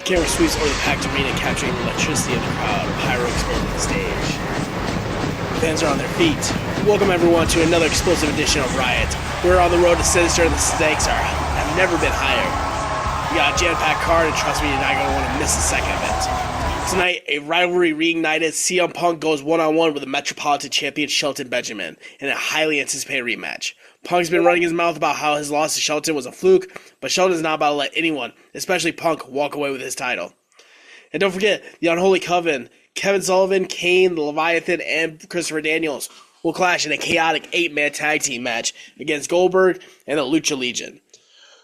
camera sweeps over the packed arena, capturing the electricity of the crowd. Pyro explodes the stage. Fans are on their feet. Welcome everyone to another explosive edition of Riot. We're on the road to Sinister and the stakes have never been higher. We got a jam-packed card and trust me, you're not going to want to miss a second of it. Tonight, a rivalry reignited. CM Punk goes one-on-one with the Metropolitan champion Shelton Benjamin in a highly anticipated rematch. Punk's been running his mouth about how his loss to Shelton was a fluke, but Shelton's not about to let anyone, especially Punk, walk away with his title. And don't forget, the Unholy Coven, Kevin Sullivan, Kane, the Leviathan, and Christopher Daniels will clash in a chaotic 8-man tag team match against Goldberg and the Lucha Legion.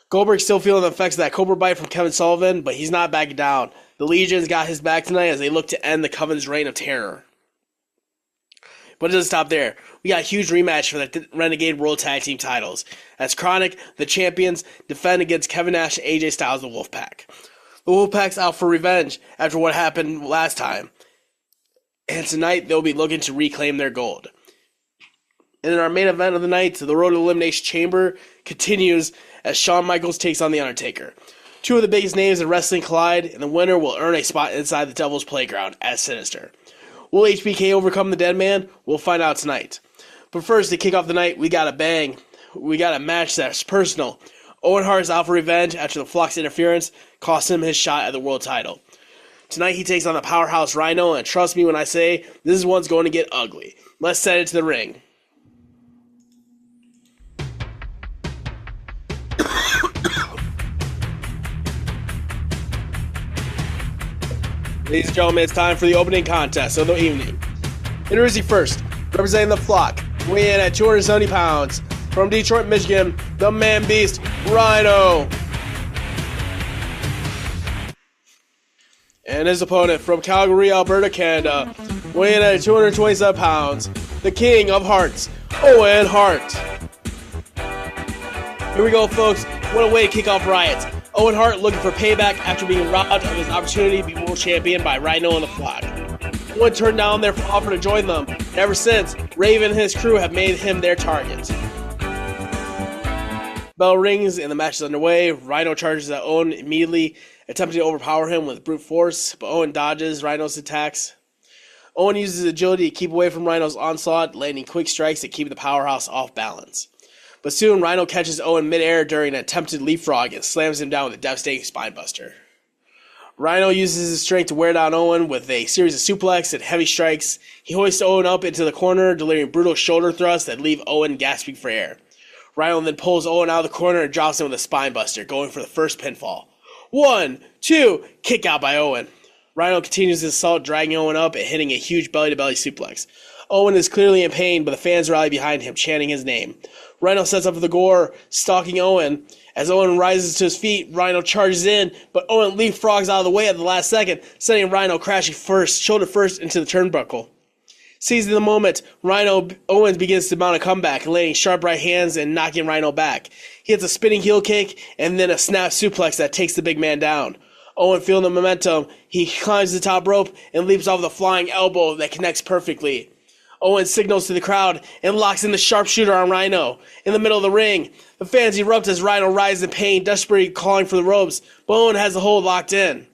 Goldberg's still feeling the effects of that Cobra bite from Kevin Sullivan, but he's not backing down. The Legion's got his back tonight as they look to end the Coven's reign of terror. But it doesn't stop there. We got a huge rematch for the Renegade World Tag Team titles, as KroniK, the champions, defend against Kevin Nash and AJ Styles, the Wolfpac. The Wolfpac's out for revenge after what happened last time, and tonight they'll be looking to reclaim their gold. And in our main event of the night, the road to Elimination Chamber continues as Shawn Michaels takes on the Undertaker. Two of the biggest names in wrestling collide, and the winner will earn a spot inside the Devil's Playground as Sinister. Will HBK overcome the Dead Man? We'll find out tonight. But first, to kick off the night, we got a bang. We got a match that's personal. Owen Hart is out for revenge after the Flock's interference cost him his shot at the world title. Tonight, he takes on the powerhouse Rhino, and trust me when I say, this one's going to get ugly. Let's send it to the ring. Ladies and gentlemen, it's time for the opening contest of the evening. Introducing first, representing the Flock, weighing in at 270 pounds, from Detroit, Michigan, the man beast, Rhino. And his opponent from Calgary, Alberta, Canada, weighing in at 227 pounds, the King of Hearts, Owen Hart. Here we go, folks. What a way to kick off Riot. Owen Hart looking for payback after being robbed of his opportunity to be world champion by Rhino and the Flock. Owen turned down their offer to join them, and ever since, Raven and his crew have made him their target. Bell rings and the match is underway. Rhino charges at Owen immediately, attempting to overpower him with brute force, but Owen dodges Rhino's attacks. Owen uses his agility to keep away from Rhino's onslaught, landing quick strikes that keep the powerhouse off balance. But soon, Rhino catches Owen midair during an attempted leapfrog and slams him down with a devastating spinebuster. Rhino uses his strength to wear down Owen with a series of suplexes and heavy strikes. He hoists Owen up into the corner, delivering brutal shoulder thrusts that leave Owen gasping for air. Rhino then pulls Owen out of the corner and drops him with a spinebuster, going for the first pinfall. 1, 2, kick out by Owen. Rhino continues his assault, dragging Owen up and hitting a huge belly-to-belly suplex. Owen is clearly in pain, but the fans rally behind him, chanting his name. Rhino sets up for the gore, stalking Owen. As Owen rises to his feet, Rhino charges in, but Owen leapfrogs out of the way at the last second, sending Rhino crashing shoulder first into the turnbuckle. Seizing the moment, Owens begins to mount a comeback, landing sharp right hands and knocking Rhino back. He hits a spinning heel kick and then a snap suplex that takes the big man down. Owen, feeling the momentum, he climbs the top rope and leaps off the flying elbow that connects perfectly. Owen signals to the crowd and locks in the sharpshooter on Rhino. In the middle of the ring, the fans erupt as Rhino rises in pain, desperately calling for the ropes, but Owen has the hold locked in.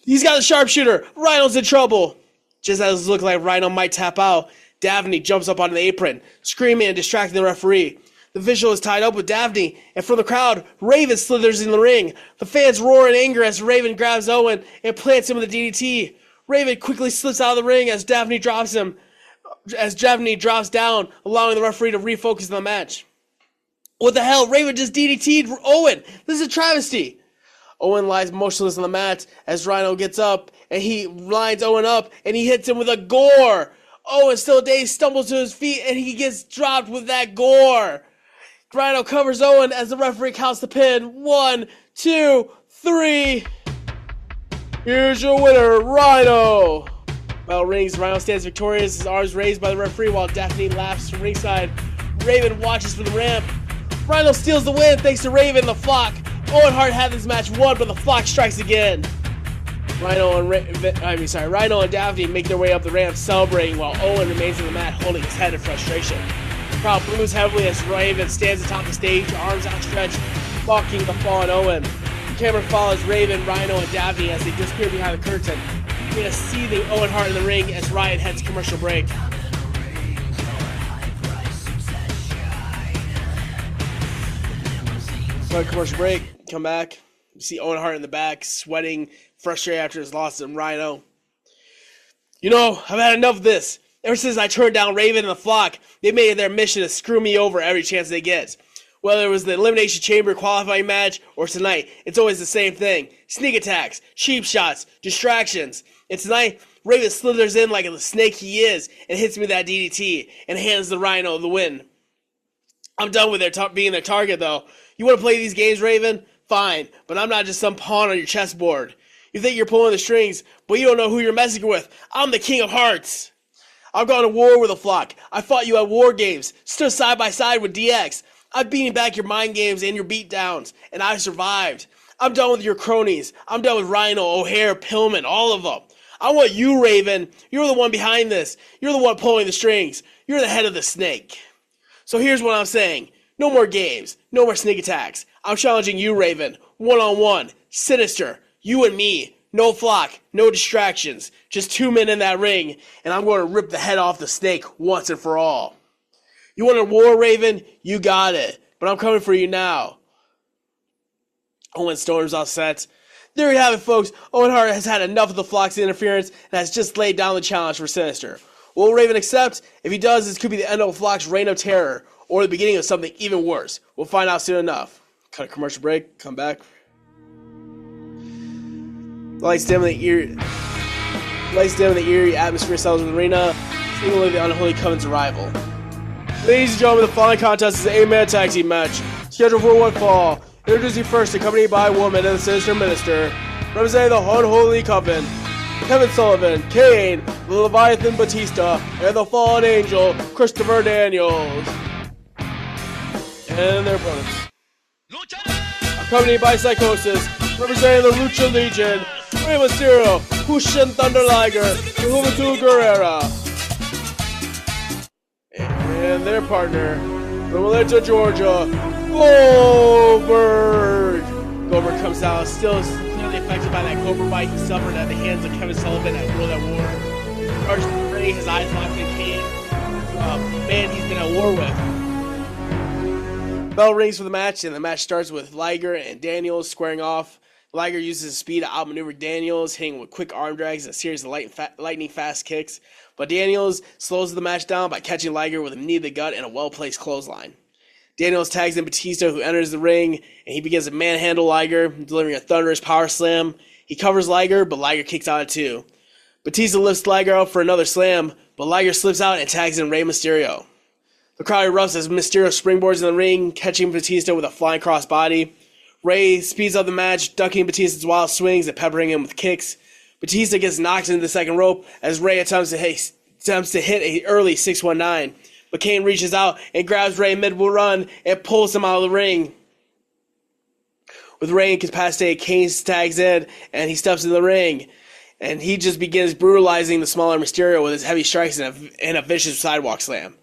He's got the sharpshooter! Rhino's in trouble! Just as it looked like Rhino might tap out, Daphne jumps up onto the apron, screaming and distracting the referee. The visual is tied up with Daphne, and from the crowd, Raven slithers in the ring. The fans roar in anger as Raven grabs Owen and plants him with a DDT. Raven quickly slips out of the ring as Daphne drops him. As Daphne drops down, allowing the referee to refocus on the match. What the hell? Raven just DDT'd Owen! This is a travesty! Owen lies motionless on the mat as Rhino gets up, and he lines Owen up, and he hits him with a gore! Owen, still dazed, stumbles to his feet, and he gets dropped with that gore! Rhino covers Owen as the referee counts the pin. 1, 2, 3. Here's your winner, Rhino! Bell rings, Rhino stands victorious, his arms raised by the referee while Daphne laughs from ringside. Raven watches from the ramp. Rhino steals the win thanks to Raven and the Flock. Owen Hart had this match won, but the Flock strikes again. Rhino and Daphne make their way up the ramp celebrating while Owen remains on the mat holding his head in frustration. The crowd boos heavily as Raven stands atop the stage, arms outstretched, mocking the fallen Owen. camera follows Raven, Rhino, and Daphne as they disappear behind the curtain. We get a seething Owen Hart in the ring as Riot heads commercial break. Commercial break, come back. You see Owen Hart in the back, sweating, frustrated after his loss to Rhino. You know, I've had enough of this. Ever since I turned down Raven and the Flock, they made it their mission to screw me over every chance they get. Whether it was the Elimination Chamber qualifying match or tonight, it's always the same thing. Sneak attacks, cheap shots, distractions. And tonight, Raven slithers in like the snake he is and hits me with that DDT and hands the Rhino the win. I'm done with being their target, though. You want to play these games, Raven? Fine, but I'm not just some pawn on your chessboard. You think you're pulling the strings, but you don't know who you're messing with. I'm the King of Hearts. I've gone to war with the Flock. I fought you at War Games, stood side by side with DX. I've beaten back your mind games and your beatdowns, and I survived. I'm done with your cronies. I'm done with Rhino, O'Hare, Pillman, all of them. I want you, Raven. You're the one behind this. You're the one pulling the strings. You're the head of the snake. So here's what I'm saying. No more games. No more sneak attacks. I'm challenging you, Raven. One-on-one. Sinister. You and me. No Flock. No distractions. Just 2 men in that ring, and I'm going to rip the head off the snake once and for all. You want a war, Raven? You got it. But I'm coming for you now. Owen storms off set. There you have it, folks. Owen Hart has had enough of the Flock's interference and has just laid down the challenge for Sinister. Will Raven accept? If he does, this could be the end of Flock's reign of terror, or the beginning of something even worse. We'll find out soon enough. Cut a commercial break, come back. Lights dim in the eerie atmosphere settles in the arena, signaling the Unholy Covenant's arrival. Ladies and gentlemen, the following contest is an 8-man tag team match, scheduled for one fall. Introducing first, accompanied by a woman and the Sinister Minister, representing the Unholy Covenant, Kevin Sullivan, Kane, the Leviathan Batista, and the Fallen Angel, Christopher Daniels. And their opponents. Accompanied by Psychosis, representing the Lucha Legion, Rey Mysterio, Hushin Thunder Liger, and Juventud Guerrera. And their partner, from Atlanta, Georgia, Goldberg. Goldberg comes out, still clearly affected by that Cobra bite he suffered at the hands of Kevin Sullivan at World at War. Charged with Ray, his eyes locked in Kane. Man he's been at war with. Bell rings for the match, and the match starts with Liger and Daniels squaring off. Liger uses his speed to outmaneuver Daniels, hitting with quick arm drags and a series of lightning fast kicks. But Daniels slows the match down by catching Liger with a knee to the gut and a well-placed clothesline. Daniels tags in Batista, who enters the ring, and he begins to manhandle Liger, delivering a thunderous power slam. He covers Liger, but Liger kicks out at 2. Batista lifts Liger up for another slam, but Liger slips out and tags in Rey Mysterio. The crowd erupts as Mysterio springboards in the ring, catching Batista with a flying crossbody. Rey speeds up the match, ducking Batista's wild swings and peppering him with kicks. Batista gets knocked into the second rope as Rey attempts to hit an early 619. But Kane reaches out and grabs Rey mid-run and pulls him out of the ring. With Rey incapacitated, Kane tags in and he steps in the ring. And he just begins brutalizing the smaller Mysterio with his heavy strikes and a vicious sidewalk slam.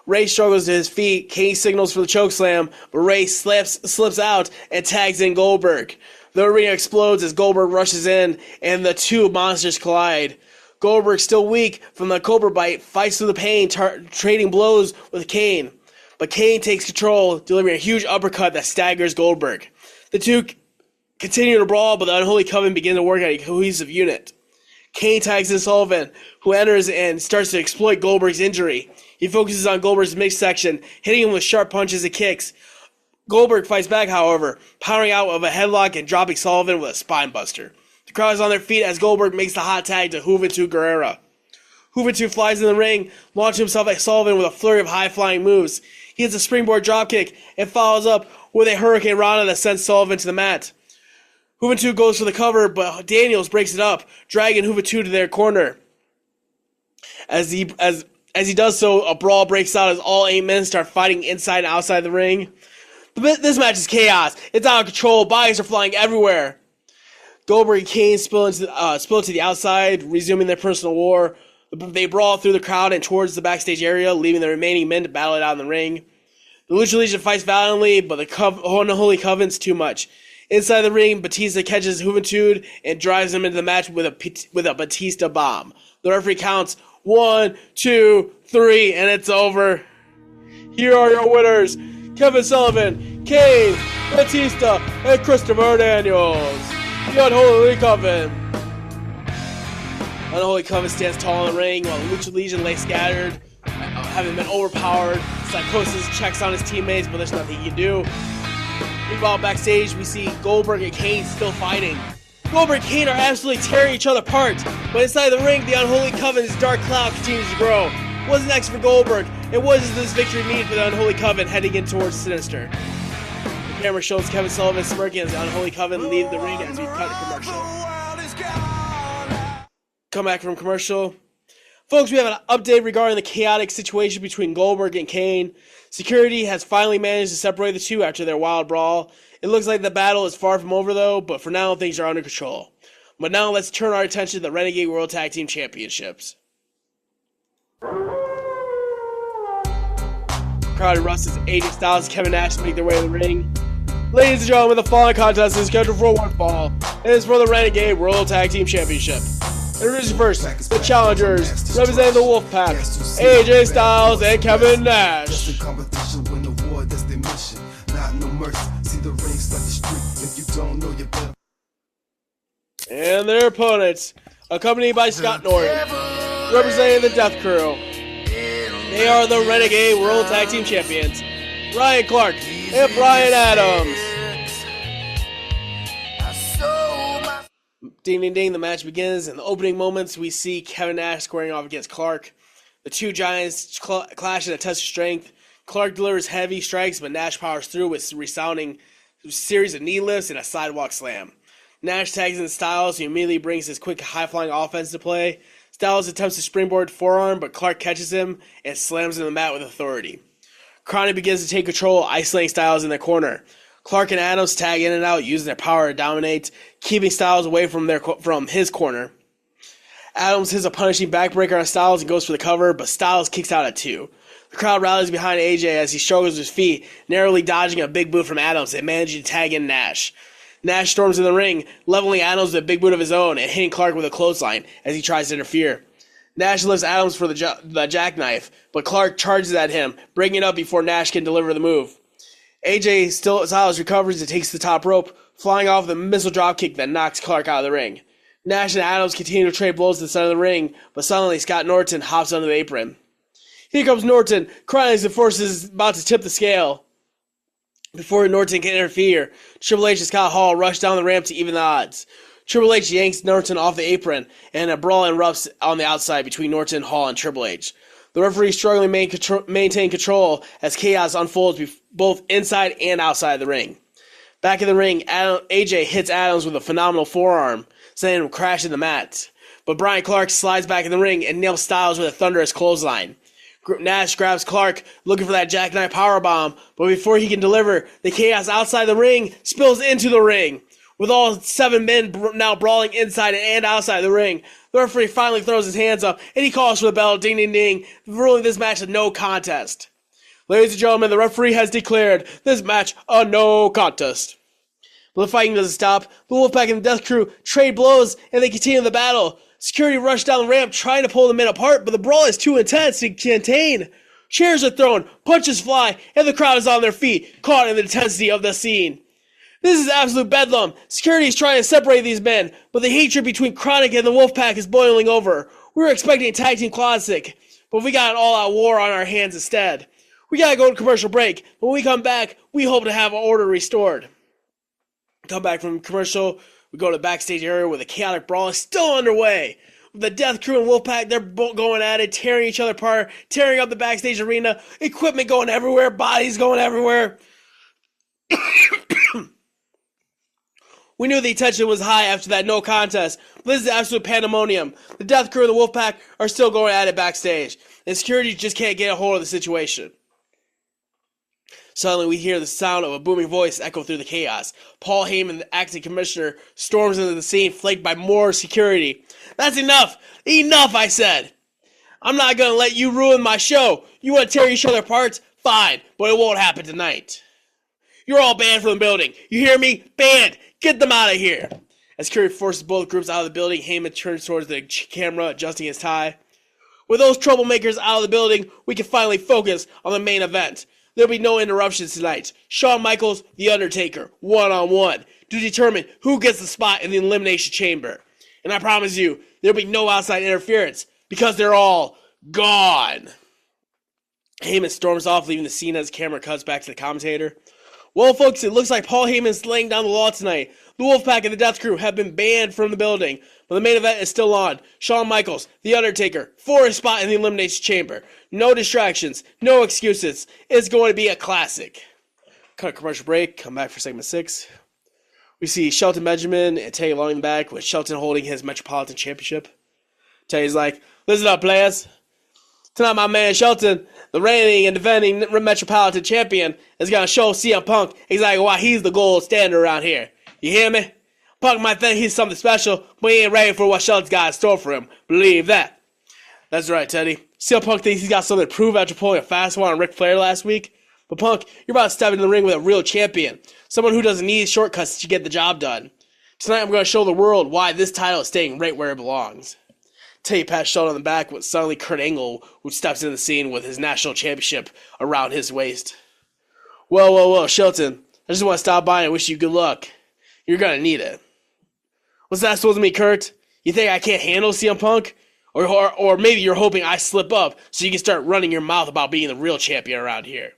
Rey struggles to his feet, Kane signals for the chokeslam, but Rey slips out and tags in Goldberg. The arena explodes as Goldberg rushes in and the two monsters collide. Goldberg, still weak from the Cobra bite, fights through the pain, trading blows with Kane. But Kane takes control, delivering a huge uppercut that staggers Goldberg. The two continue to brawl, but the Unholy Covenant begin to work as a cohesive unit. Kane tags in Sullivan, who enters and starts to exploit Goldberg's injury. He focuses on Goldberg's midsection, hitting him with sharp punches and kicks. Goldberg fights back, however, powering out of a headlock and dropping Sullivan with a spine buster. The crowd is on their feet as Goldberg makes the hot tag to Juventud Guerrera. Juventud flies in the ring, launching himself at Sullivan with a flurry of high-flying moves. He hits a springboard dropkick and follows up with a Hurricane Rana that sends Sullivan to the mat. Juventud goes for the cover, but Daniels breaks it up, dragging Juventud to their corner. As he does so, a brawl breaks out as all 8 men start fighting inside and outside the ring. This match is chaos. It's out of control. Bodies are flying everywhere. Goldberg and Kane spill to the outside, resuming their personal war. They brawl through the crowd and towards the backstage area, leaving the remaining men to battle it out in the ring. The Lucha Legion fights valiantly, but the Unholy Covenant's too much. Inside the ring, Batista catches Juventud and drives him into the match with a Batista bomb. The referee counts 1, 2, 3, and it's over. Here are your winners: Kevin Sullivan, Kane, Batista, and Christopher Daniels. The Unholy Coven. Unholy Coven stands tall in the ring while Lucha Legion lay scattered, having been overpowered. Psychosis checks on his teammates, but there's nothing he can do. Meanwhile, backstage, we see Goldberg and Kane still fighting. Goldberg and Kane are absolutely tearing each other apart, but inside the ring, the Unholy Coven's dark cloud continues to grow. What's next for Goldberg, and what does this victory mean for the Unholy Coven heading in towards Sinister? The camera shows Kevin Sullivan smirking as the Unholy Coven leave the ring as we cut a commercial. Come back from commercial. Folks, we have an update regarding the chaotic situation between Goldberg and Kane. Security has finally managed to separate the two after their wild brawl. It looks like the battle is far from over though, but for now things are under control. But now let's turn our attention to the Renegade World Tag Team Championships. Crowd erupts as AJ Styles and Kevin Nash make their way to the ring. Ladies and gentlemen, the following contest is scheduled for one fall, and is for the Renegade World Tag Team Championship. Introducing first, the challengers, representing the Wolfpac, AJ Styles and Kevin Nash. And their opponents, accompanied by Scott Norton, representing the Death Krew. They are the Renegade World Tag Team Champions, Ryan Clark and Brian Adams. Ding ding ding, the match begins. In the opening moments, we see Kevin Nash squaring off against Clark. The two giants clash in a test of strength. Clark delivers heavy strikes, but Nash powers through with a resounding series of knee lifts and a sidewalk slam. Nash tags in Styles, who immediately brings his quick high-flying offense to play. Styles attempts to springboard forearm, but Clark catches him and slams him to the mat with authority. KroniK begins to take control, isolating Styles in their corner. Clark and Adams tag in and out, using their power to dominate, keeping Styles away from his corner. Adams hits a punishing backbreaker on Styles and goes for the cover, but Styles kicks out at 2. The crowd rallies behind AJ as he struggles with his feet, narrowly dodging a big boot from Adams and managing to tag in Nash. Nash storms in the ring, leveling Adams with a big boot of his own and hitting Clark with a clothesline as he tries to interfere. Nash lifts Adams for the jackknife, but Clark charges at him, breaking it up before Nash can deliver the move. AJ Styles recovers and takes the top rope, flying off with a missile dropkick that knocks Clark out of the ring. Nash and Adams continue to trade blows to the center of the ring, but suddenly Scott Norton hops under the apron. Here comes Norton, crying as the force is about to tip the scale. Before Norton can interfere, Triple H and Scott Hall rush down the ramp to even the odds. Triple H yanks Norton off the apron, and a brawl erupts on the outside between Norton, Hall, and Triple H. The referee struggling to maintain control as chaos unfolds both inside and outside the ring. Back in the ring, AJ hits Adams with a phenomenal forearm, sending him crashing the mat. But Brian Clark slides back in the ring and nails Styles with a thunderous clothesline. Nash grabs Clark, looking for that jackknife powerbomb, but before he can deliver, the chaos outside the ring spills into the ring. With all 7 men now brawling inside and outside the ring, the referee finally throws his hands up and he calls for the bell, ding ding ding, ruling this match a no contest. Ladies and gentlemen, the referee has declared this match a no contest. But the fighting doesn't stop. The Wolfpac and the Death Krew trade blows and they continue the battle. Security rush down the ramp trying to pull the men apart, but the brawl is too intense to contain. Chairs are thrown, punches fly, and the crowd is on their feet, caught in the intensity of the scene. This is absolute bedlam. Security is trying to separate these men, but the hatred between KroniK and the Wolfpac is boiling over. We were expecting a tag team classic, but we got an all-out war on our hands instead. We gotta go to commercial break, but when we come back, we hope to have order restored. Come back from commercial, we go to the backstage area where the chaotic brawl is still underway. With the Death Krew and Wolfpac, they're both going at it, tearing each other apart, tearing up the backstage arena, equipment going everywhere, bodies going everywhere. We knew the tension was high after that no contest, but this is absolute pandemonium. The Death Krew and the Wolfpac are still going at it backstage, and security just can't get a hold of the situation. Suddenly, we hear the sound of a booming voice echo through the chaos. Paul Heyman, the acting commissioner, storms into the scene, flanked by more security. That's enough! Enough, I said! I'm not gonna let you ruin my show! You wanna tear each other apart? Fine, but it won't happen tonight. You're all banned from the building. You hear me? Banned. Get them out of here. As Curry forces both groups out of the building, Heyman turns towards the camera, adjusting his tie. With those troublemakers out of the building, we can finally focus on the main event. There'll be no interruptions tonight. Shawn Michaels, The Undertaker, one-on-one, to determine who gets the spot in the Elimination Chamber. And I promise you, there'll be no outside interference, because they're all gone. Heyman storms off, leaving the scene as the camera cuts back to the commentator. Well, folks, it looks like Paul Heyman's laying down the law tonight. The Wolfpac and the Death Krew have been banned from the building, but the main event is still on. Shawn Michaels, The Undertaker, for a spot in the Elimination Chamber. No distractions, no excuses. It's going to be a classic. Cut a commercial break, come back for segment 6. We see Shelton Benjamin and Tay along in the back, with Shelton holding his Metropolitan Championship. Tay's like, listen up, players. Tonight, my man Shelton, the reigning and defending Metropolitan Champion, is going to show CM Punk exactly why he's the gold standard around here. You hear me? Punk might think he's something special, but he ain't ready for what Shelton's got in store for him. Believe that. That's right, Teddy. CM Punk thinks he's got something to prove after pulling a fast one on Ric Flair last week. But Punk, you're about to step into the ring with a real champion. Someone who doesn't need shortcuts to get the job done. Tonight, I'm going to show the world why this title is staying right where it belongs. Teddy pats Shelton on the back, with suddenly Kurt Angle, who steps into the scene with his national championship around his waist. Well, Shelton. I just want to stop by and wish you good luck. You're going to need it. What's that supposed to mean, Kurt? You think I can't handle CM Punk? Or maybe you're hoping I slip up so you can start running your mouth about being the real champion around here.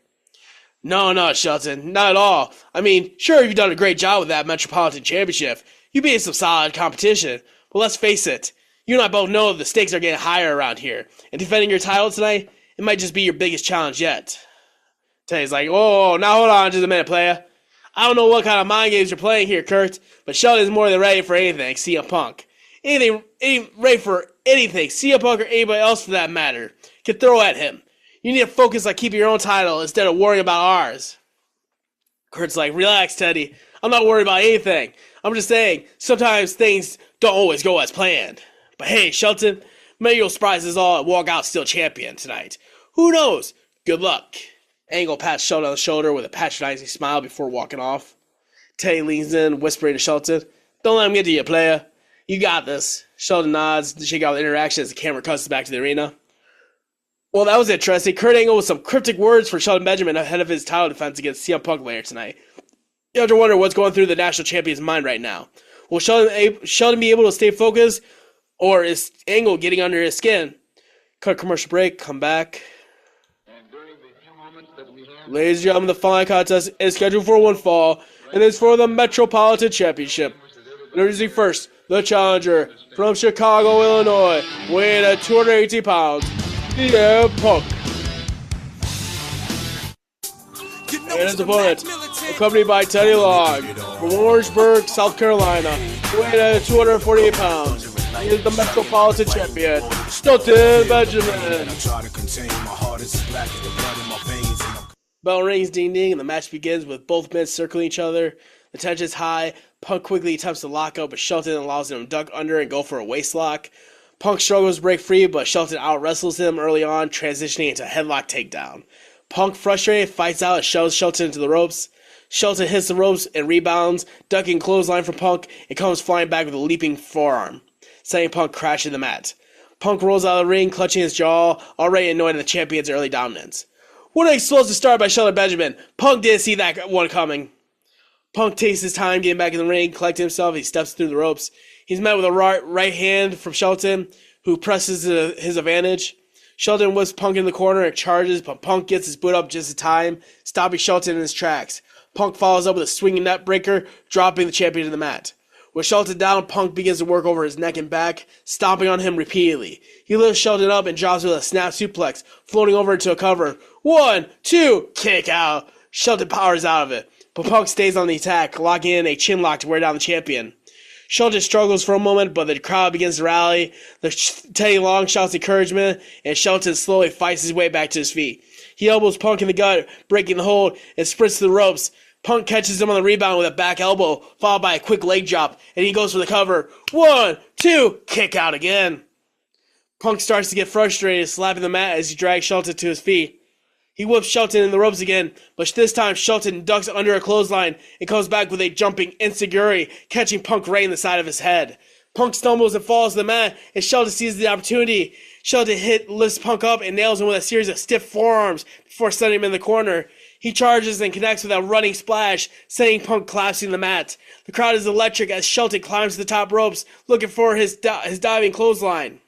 No, Shelton. Not at all. I mean, sure, you've done a great job with that Metropolitan Championship. You beat some solid competition. But let's face it. You and I both know the stakes are getting higher around here. And defending your title tonight, it might just be your biggest challenge yet. Teddy's like, whoa, now hold on just a minute, player. I don't know what kind of mind games you're playing here, Kurt, but Shelton's more than ready for anything, CM Punk. Ready for anything, CM Punk or anybody else for that matter, can throw at him. You need to focus on keeping your own title instead of worrying about ours. Kurt's like, relax, Teddy. I'm not worried about anything. I'm just saying, sometimes things don't always go as planned. But hey, Shelton, maybe you'll surprise us all and walk out still champion tonight. Who knows? Good luck. Angle pats Shelton on the shoulder with a patronizing smile before walking off. Teddy leans in, whispering to Shelton, don't let him get to you, player. You got this. Shelton nods to shake out the interaction as the camera cuts back to the arena. Well, that was interesting. Kurt Angle with some cryptic words for Shelton Benjamin ahead of his title defense against CM Punk later tonight. You have to wonder what's going through the national champion's mind right now. Will Shelton be able to stay focused, or is Angle getting under his skin? Cut a commercial break, come back. Ladies and gentlemen, the following contest is scheduled for one fall, and is for the Metropolitan Championship. Introducing first, the challenger from Chicago, Illinois, weighing at 280 pounds, CM Punk. And his opponent, accompanied by Teddy Long, from Orangeburg, South Carolina, weighing at 248 pounds, he is the Metropolitan Champion, Shelton Benjamin. Bell rings, ding ding, and the match begins with both men circling each other. The tension is high. Punk quickly attempts to lock up, but Shelton allows him to duck under and go for a waist lock. Punk struggles to break free, but Shelton out-wrestles him early on, transitioning into a headlock takedown. Punk, frustrated, fights out and shoves Shelton into the ropes. Shelton hits the ropes and rebounds, ducking clothesline from Punk, and comes flying back with a leaping forearm, sending Punk crashing the mat. Punk rolls out of the ring, clutching his jaw, already annoyed at the champion's early dominance. What an explosive start by Shelton Benjamin. Punk didn't see that one coming. Punk takes his time getting back in the ring, collecting himself. He steps through the ropes. He's met with a right hand from Shelton, who presses his advantage. Shelton whips Punk in the corner and charges, but Punk gets his boot up just in time, stopping Shelton in his tracks. Punk follows up with a swinging net breaker, dropping the champion to the mat. With Shelton down, Punk begins to work over his neck and back, stomping on him repeatedly. He lifts Shelton up and drops with a snap suplex, floating over into a cover. 1, 2, kick out. Shelton powers out of it, but Punk stays on the attack, locking in a chin lock to wear down the champion. Shelton struggles for a moment, but the crowd begins to rally. Teddy Long shouts encouragement, and Shelton slowly fights his way back to his feet. He elbows Punk in the gut, breaking the hold, and sprints to the ropes. Punk catches him on the rebound with a back elbow, followed by a quick leg drop, and he goes for the cover. 1, 2, kick out again. Punk starts to get frustrated, slapping the mat as he drags Shelton to his feet. He whoops Shelton in the ropes again, but this time Shelton ducks under a clothesline and comes back with a jumping enziguri, catching Punk right in the side of his head. Punk stumbles and falls to the mat, and Shelton seizes the opportunity. Shelton lifts Punk up and nails him with a series of stiff forearms before sending him in the corner. He charges and connects with a running splash, sending Punk collapsing to the mat. The crowd is electric as Shelton climbs to the top ropes, looking for his diving clothesline.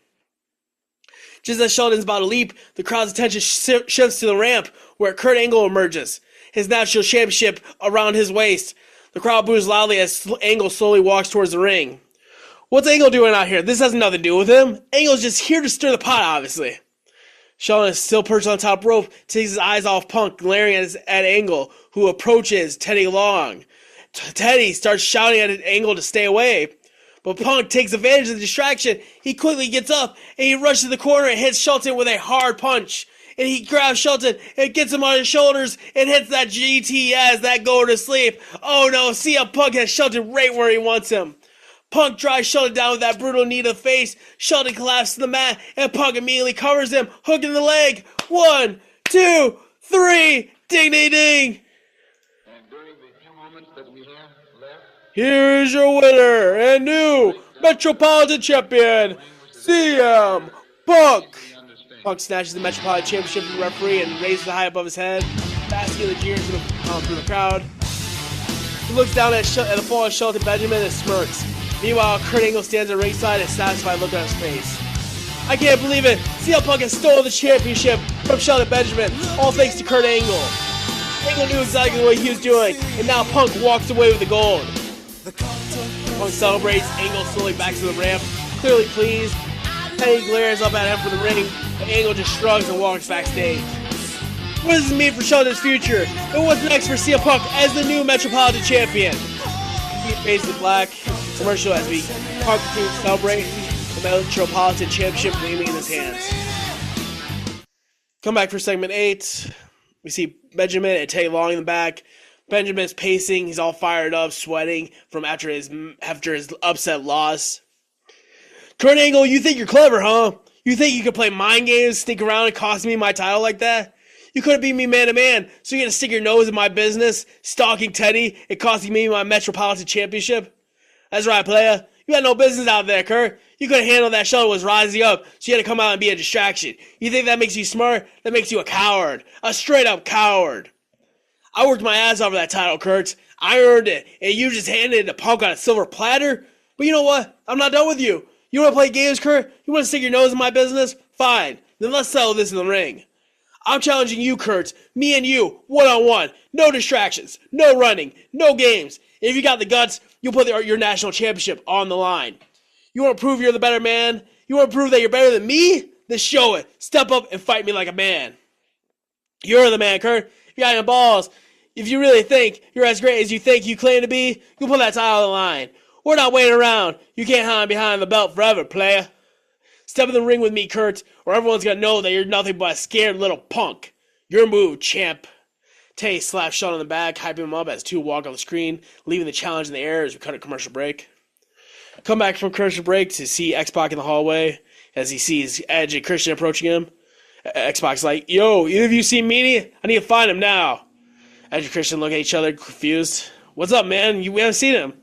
Just as Shelton's about to leap, the crowd's attention shifts to the ramp, where Kurt Angle emerges, his national championship around his waist. The crowd boos loudly as Angle slowly walks towards the ring. What's Angle doing out here? This has nothing to do with him. Angle's just here to stir the pot, obviously. Shelton is still perched on top rope, takes his eyes off Punk, glaring at Angle, who approaches Teddy Long. Teddy starts shouting at Angle to stay away, but Punk takes advantage of the distraction. He quickly gets up, and he rushes to the corner and hits Shelton with a hard punch. And he grabs Shelton and gets him on his shoulders and hits that GTS, that go to sleep. Oh no, CM Punk has Shelton right where he wants him. Punk drives Shelton down with that brutal knee to the face. Shelton collapses to the mat, and Punk immediately covers him, hooking the leg. 1, 2, 3, ding, ding, ding. And during the few moments that we have left, here is your winner and new Metropolitan Champion, CM Punk. Punk snatches the Metropolitan Championship from the referee and raises it high above his head, basking the jeers from the crowd. He looks down at the fallen Shelton Benjamin and smirks. Meanwhile, Kurt Angle stands at ringside and a satisfied look on his face. I can't believe it! CM Punk has stolen the championship from Shelton Benjamin, all thanks to Kurt Angle. Angle knew exactly what he was doing, and now Punk walks away with the gold. Punk celebrates, Angle slowly backs to the ramp, clearly pleased. Teddy glares up at him from the ring, but Angle just shrugs and walks backstage. What does this mean for Shelton's future? And what's next for CM Punk as the new Metropolitan Champion? He fades to black. Commercial as we Punk continues to celebrate the Metropolitan Championship gleaming in his hands. Come back for segment 8. We see Benjamin and Teddy Long in the back. Benjamin's pacing. He's all fired up, sweating from after his upset loss. Kurt Angle, you think you're clever, huh? You think you can play mind games, sneak around, and cost me my title like that? You couldn't beat me man to man, so you're gonna stick your nose in my business, stalking Teddy and costing me my Metropolitan Championship? That's right, playa. You had no business out there, Kurt. You couldn't handle that Shelton was rising up, so you had to come out and be a distraction. You think that makes you smart? That makes you a coward. A straight-up coward. I worked my ass off for that title, Kurt. I earned it, and you just handed it to Punk on a silver platter? But you know what? I'm not done with you. You want to play games, Kurt? You want to stick your nose in my business? Fine. Then let's settle this in the ring. I'm challenging you, Kurt. Me and you, one-on-one. No distractions. No running. No games. If you got the guts, you'll put your national championship on the line. You want to prove you're the better man? You want to prove that you're better than me? Then show it. Step up and fight me like a man. You're the man, Kurt. You got your balls. If you really think you're as great as you think you claim to be, you'll put that title on the line. We're not waiting around. You can't hide behind the belt forever, player. Step in the ring with me, Kurt, or everyone's going to know that you're nothing but a scared little punk. Your move, champ. Teddy slaps Shawn on the back, hyping him up as two walk off the screen, leaving the challenge in the air as we cut a commercial break. Come back from commercial break to see X-Pac in the hallway as he sees Edge and Christian approaching him. X-Pac's like, yo, either of you see Meanie? I need to find him now. Edge and Christian look at each other, confused. What's up, man? We haven't seen him.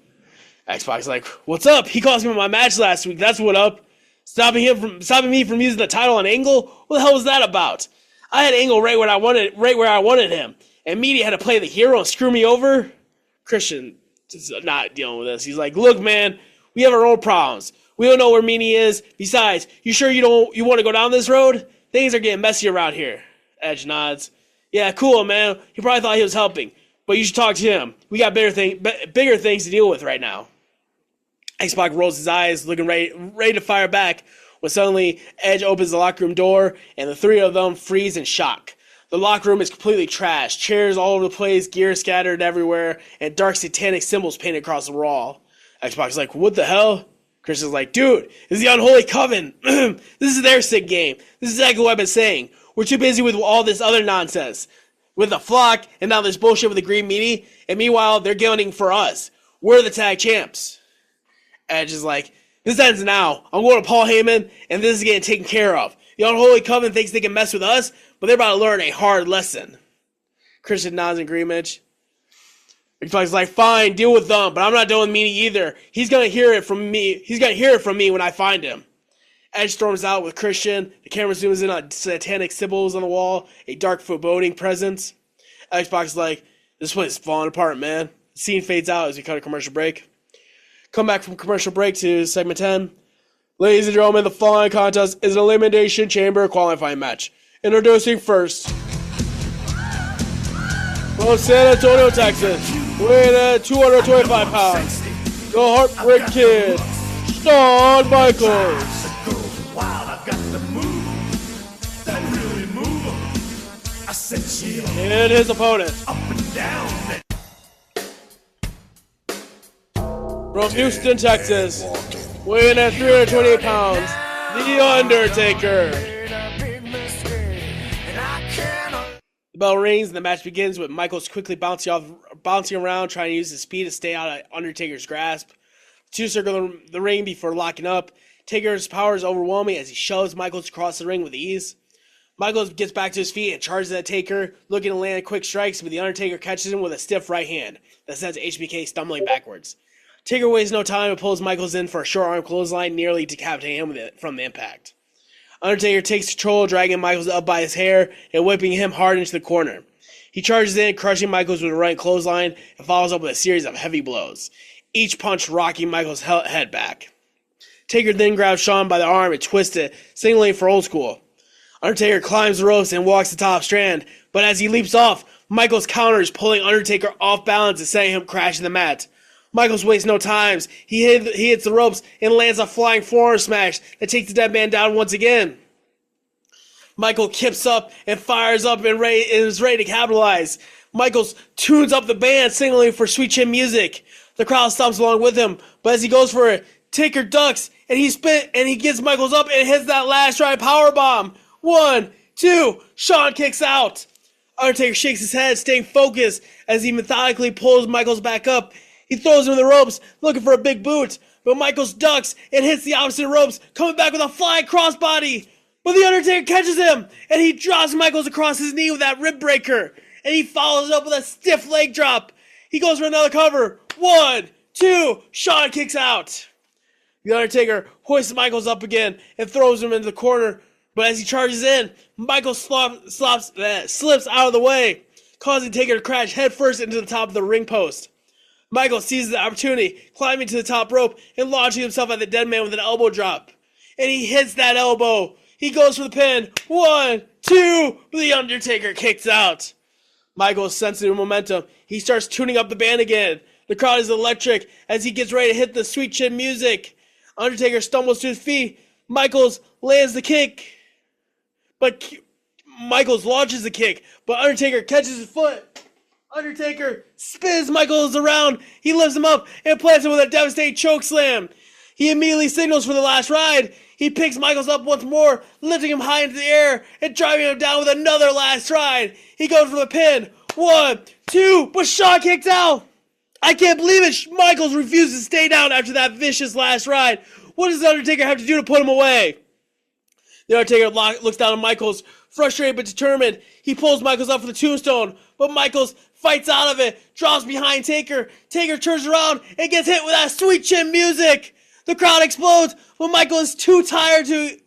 X-Pac's like, what's up? He cost me my match last week. That's what up. Stopping me from using the title on Angle? What the hell was that about? I had Angle right where I wanted him. And Meanie had to play the hero and screw me over? Christian is not dealing with this. He's like, look, man, we have our own problems. We don't know where Meanie is. Besides, you sure you want to go down this road? Things are getting messy around here. Edge nods. Yeah, cool, man. He probably thought he was helping. But you should talk to him. We got bigger things to deal with right now. X-Pac rolls his eyes, looking ready to fire back, when suddenly Edge opens the locker room door, and the three of them freeze in shock. The locker room is completely trashed, chairs all over the place, gear scattered everywhere, and dark satanic symbols painted across the wall. X-Pac's like, what the hell? Christian's like, dude, this is the Unholy Coven. This is their sick game. This is exactly what I've been saying. We're too busy with all this other nonsense. With the flock, and now this bullshit with the Green Meanie, and meanwhile, they're gunning for us. We're the tag champs. Edge is like, this ends now. I'm going to Paul Heyman, and this is getting taken care of. The Unholy Coven thinks they can mess with us, but they're about to learn a hard lesson. Christian nods in agreement. Ricochet's like, fine, deal with them, but I'm not dealing with Meanie either. He's gonna hear it from me when I find him. Edge storms out with Christian. The camera zooms in on satanic symbols on the wall, a dark foreboding presence. Xbox is like, this place is falling apart, man. The scene fades out as we cut a commercial break. Come back from commercial break to segment 10. Ladies and gentlemen, the following contest is an Elimination Chamber qualifying match. Introducing first, from San Antonio, Texas, weighing at 225 pounds, the Heartbreak Kid, Shawn Michaels. And his opponent, from Houston, Texas, weighing at 328 pounds, The Undertaker. The bell rings and the match begins with Michaels quickly bouncing around, trying to use his speed to stay out of Undertaker's grasp. The two circle the ring before locking up. Taker's power is overwhelming as he shoves Michaels across the ring with ease. Michaels gets back to his feet and charges at Taker, looking to land quick strikes, but the Undertaker catches him with a stiff right hand that sends HBK stumbling backwards. Taker wastes no time and pulls Michaels in for a short arm clothesline, nearly decapitating him from the impact. Undertaker takes control, dragging Michaels up by his hair and whipping him hard into the corner. He charges in, crushing Michaels with a right clothesline, and follows up with a series of heavy blows, each punch rocking Michaels' head back. Taker then grabs Shawn by the arm and twists it, signaling for old school. Undertaker climbs the ropes and walks the top strand, but as he leaps off, Michaels counters, pulling Undertaker off balance and sending him crashing the mat. Michaels wastes no time. He hits the ropes and lands a flying forearm smash that takes the dead man down once again. Michael kips up and fires up and is ready to capitalize. Michaels tunes up the band, signaling for Sweet Chin Music. The crowd stomps along with him, but as he goes for it, Taker ducks and he gets Michaels up and hits that last ride powerbomb. 1, 2, Shawn kicks out. Undertaker shakes his head, staying focused as he methodically pulls Michaels back up. He throws him in the ropes, looking for a big boot, but Michaels ducks and hits the opposite ropes, coming back with a flying crossbody. But the Undertaker catches him, and he drops Michaels across his knee with that rib breaker, and he follows up with a stiff leg drop. He goes for another cover. 1, 2, Shawn kicks out. The Undertaker hoists Michaels up again and throws him into the corner. But as he charges in, Michaels slips out of the way, causing Taker to crash headfirst into the top of the ring post. Michaels seizes the opportunity, climbing to the top rope and launching himself at the dead man with an elbow drop. And he hits that elbow. He goes for the pin. 1, 2, the Undertaker kicks out. Michaels senses the momentum. He starts tuning up the band again. The crowd is electric as he gets ready to hit the Sweet Chin Music. Undertaker stumbles to his feet. Michaels lands the kick. But Michaels launches the kick, but Undertaker catches his foot. Undertaker spins Michaels around. He lifts him up and plants him with a devastating choke slam. He immediately signals for the last ride. He picks Michaels up once more, lifting him high into the air and driving him down with another last ride. He goes for the pin. 1, 2, but Shawn kicks out. I can't believe it. Michaels refuses to stay down after that vicious last ride. What does the Undertaker have to do to put him away? The Undertaker looks down at Michaels, frustrated but determined. He pulls Michaels up for the tombstone, but Michaels fights out of it, drops behind Taker. Taker turns around and gets hit with that Sweet Chin Music. The crowd explodes, but Michael is too tired to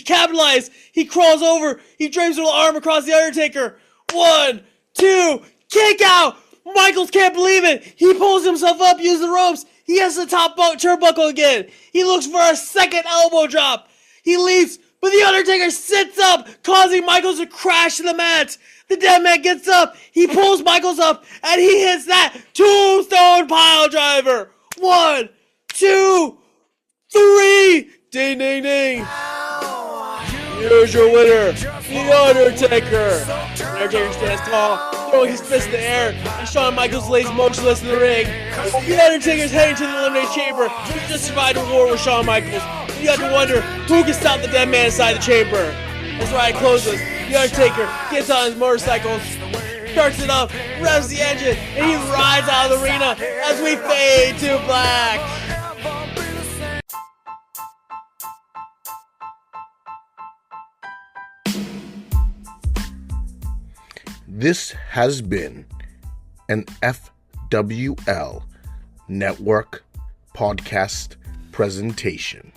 capitalize. He crawls over. He drapes with an arm across the Undertaker. 1, 2, kick out. Michaels can't believe it. He pulls himself up, uses the ropes. He has the top turnbuckle again. He looks for a second elbow drop. He leaps, but the Undertaker sits up, causing Michaels to crash to the mat. The dead man gets up. He pulls Michaels up, and he hits that tombstone pile driver. 1, 2, 3. Ding, ding, ding. Here's your winner, The Undertaker. The Undertaker stands tall, throwing his fist in the air, and Shawn Michaels lays motionless in the ring. The Undertaker's heading to the Elimination Chamber. He just survived a war with Shawn Michaels. You have to wonder who can stop the dead man inside the chamber. As Riot closes, The Undertaker gets on his motorcycle, starts it up, revs the engine, and he rides out of the arena as we fade to black. Black. This has been an FWL Network podcast presentation.